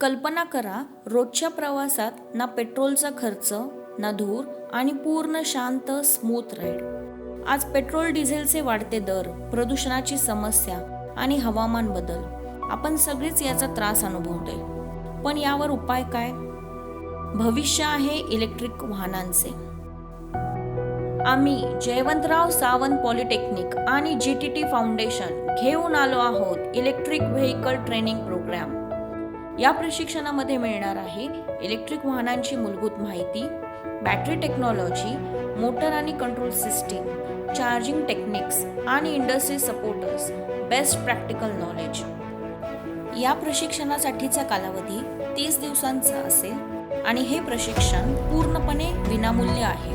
कल्पना करा, रोजच्या प्रवासात ना पेट्रोलचा खर्च, ना धूर आणि पूर्ण शांत स्मूथ राईड. आज पेट्रोल डिझेलचे वाढते दर, प्रदूषणाची समस्या आणि हवामान बदल, आपण सगळेच याचा त्रास अनुभवतोय. पण यावर उपाय काय? भविष्य आहे इलेक्ट्रिक वाहनांचे. आम्ही जयवंतराव सावंत पॉलिटेक्निक आणि GTT फाउंडेशन घेऊन आलो आहोत इलेक्ट्रिक व्हेकल ट्रेनिंग प्रोग्राम. या प्रशिक्षणामध्ये मिळणार आहे इलेक्ट्रिक वाहनांची मूलभूत माहिती, बॅटरी टेक्नॉलॉजी, मोटर आणि कंट्रोल सिस्टीम, चार्जिंग टेक्निक्स आणि industry supporters, best practical knowledge. या प्रशिक्षणासाठीचा कालावधी 30 दिवसांचा असेल आणि हे प्रशिक्षण पूर्णपणे विनामूल्य आहे.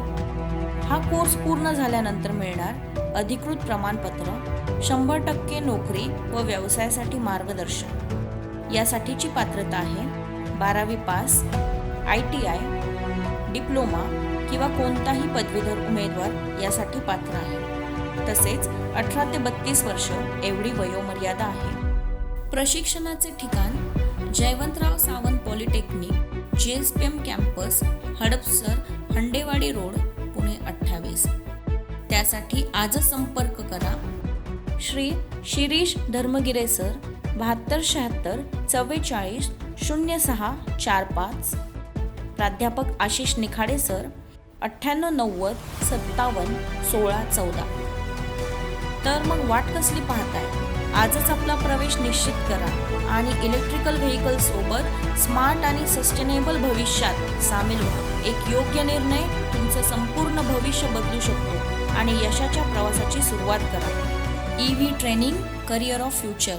हा कोर्स पूर्ण झाल्यानंतर मिळणार अधिकृत प्रमाणपत्र, 100% नोकरी व व्यवसायासाठी मार्गदर्शन. यासाठीची पात्रता आहे 12वी पास, ITI, डिप्लोमा किंवा कोणताही पदवीधर उमेदवार यासाठी पात्र आहे. तसेच 18 ते 32 वर्ष एवढी वयोमर्यादा आहे. प्रशिक्षणाचे ठिकाण Jaywantrao Sawant polytechnic, GSPM campus, Hadapsar, Handewadi road, Pune 28. त्यासाठी आजच संपर्क करा. श्री शिरीष धर्मगिरे सर, 7276 44 0645. प्राध्यापक आशिष निखाडे सर, 9890 57 16 14. तर मग वाट कसली पाहताय? आजच आपला प्रवेश निश्चित करा आणि इलेक्ट्रिकल व्हेकल सोबत स्मार्ट आणि सस्टेनेबल भविष्यात सामील व्हा. एक योग्य निर्णय तुमचं संपूर्ण भविष्य बदलू शकतो आणि यशाच्या प्रवासाची सुरुवात करा. EV training, career of future.